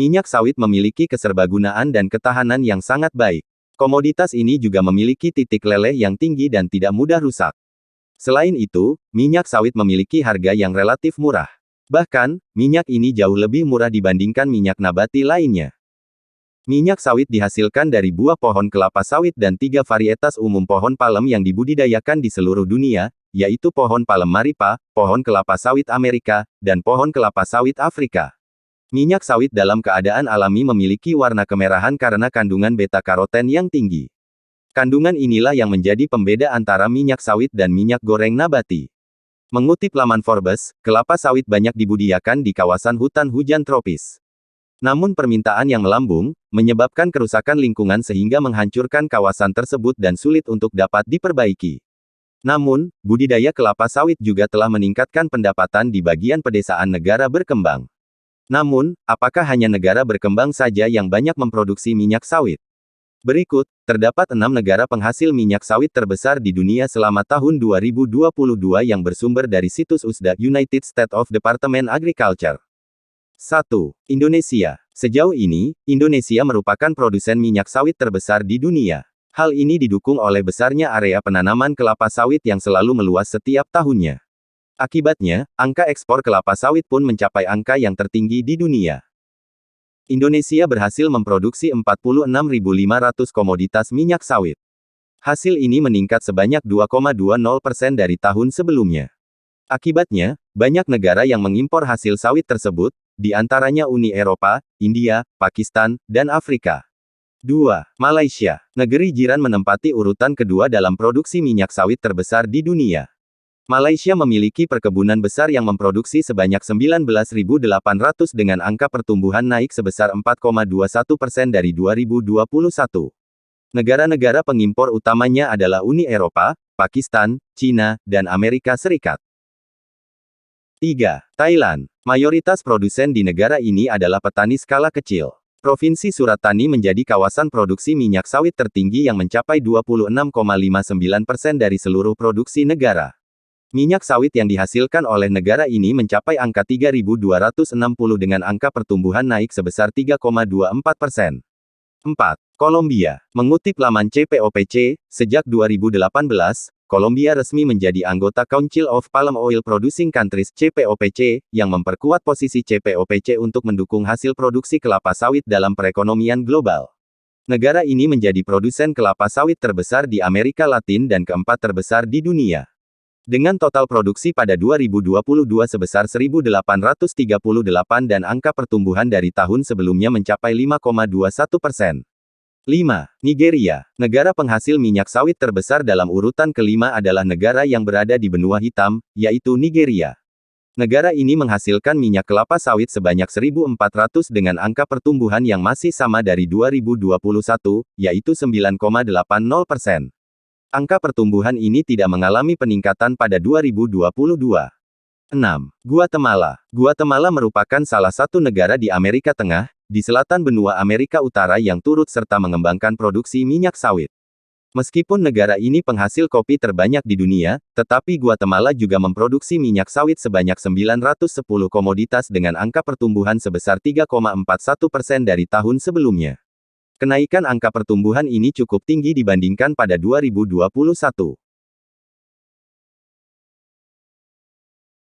Minyak sawit memiliki keserbagunaan dan ketahanan yang sangat baik. Komoditas ini juga memiliki titik leleh yang tinggi dan tidak mudah rusak. Selain itu, minyak sawit memiliki harga yang relatif murah. Bahkan, minyak ini jauh lebih murah dibandingkan minyak nabati lainnya. Minyak sawit dihasilkan dari buah pohon kelapa sawit dan 3 varietas umum pohon palem yang dibudidayakan di seluruh dunia, yaitu pohon palem Maripa, pohon kelapa sawit Amerika, dan pohon kelapa sawit Afrika. Minyak sawit dalam keadaan alami memiliki warna kemerahan karena kandungan beta-karoten yang tinggi. Kandungan inilah yang menjadi pembeda antara minyak sawit dan minyak goreng nabati. Mengutip laman Forbes, kelapa sawit banyak dibudidayakan di kawasan hutan hujan tropis. Namun permintaan yang melambung, menyebabkan kerusakan lingkungan sehingga menghancurkan kawasan tersebut dan sulit untuk dapat diperbaiki. Namun, budidaya kelapa sawit juga telah meningkatkan pendapatan di bagian pedesaan negara berkembang. Namun, apakah hanya negara berkembang saja yang banyak memproduksi minyak sawit? Berikut, terdapat 6 negara penghasil minyak sawit terbesar di dunia selama tahun 2022 yang bersumber dari situs USDA, United States of Department Agriculture. 1. Indonesia. Sejauh ini, Indonesia merupakan produsen minyak sawit terbesar di dunia. Hal ini didukung oleh besarnya area penanaman kelapa sawit yang selalu meluas setiap tahunnya. Akibatnya, angka ekspor kelapa sawit pun mencapai angka yang tertinggi di dunia. Indonesia berhasil memproduksi 46.500 komoditas minyak sawit. Hasil ini meningkat sebanyak 2,20% dari tahun sebelumnya. Akibatnya, banyak negara yang mengimpor hasil sawit tersebut, di antaranya Uni Eropa, India, Pakistan, dan Afrika. 2. Malaysia. Negeri jiran menempati urutan kedua dalam produksi minyak sawit terbesar di dunia. Malaysia memiliki perkebunan besar yang memproduksi sebanyak 19.800 dengan angka pertumbuhan naik sebesar 4,21% dari 2021. Negara-negara pengimpor utamanya adalah Uni Eropa, Pakistan, China, dan Amerika Serikat. 3. Thailand. Mayoritas produsen di negara ini adalah petani skala kecil. Provinsi Surat Thani menjadi kawasan produksi minyak sawit tertinggi yang mencapai 26,59% dari seluruh produksi negara. Minyak sawit yang dihasilkan oleh negara ini mencapai angka 3.260 dengan angka pertumbuhan naik sebesar 3,24%. 4. Kolombia. Mengutip laman CPOPC, sejak 2018, Kolombia resmi menjadi anggota Council of Palm Oil Producing Countries (CPOPC), yang memperkuat posisi CPOPC untuk mendukung hasil produksi kelapa sawit dalam perekonomian global. Negara ini menjadi produsen kelapa sawit terbesar di Amerika Latin dan keempat terbesar di dunia. Dengan total produksi pada 2022 sebesar 1.838 dan angka pertumbuhan dari tahun sebelumnya mencapai 5,21%. 5. Nigeria. Negara penghasil minyak sawit terbesar dalam urutan kelima adalah negara yang berada di benua hitam, yaitu Nigeria. Negara ini menghasilkan minyak kelapa sawit sebanyak 1.400 dengan angka pertumbuhan yang masih sama dari 2021, yaitu 9,80%. Angka pertumbuhan ini tidak mengalami peningkatan pada 2022. 6. Guatemala. Guatemala merupakan salah satu negara di Amerika Tengah, di selatan benua Amerika Utara yang turut serta mengembangkan produksi minyak sawit. Meskipun negara ini penghasil kopi terbanyak di dunia, tetapi Guatemala juga memproduksi minyak sawit sebanyak 910 komoditas dengan angka pertumbuhan sebesar 3,41% dari tahun sebelumnya. Kenaikan angka pertumbuhan ini cukup tinggi dibandingkan pada 2021.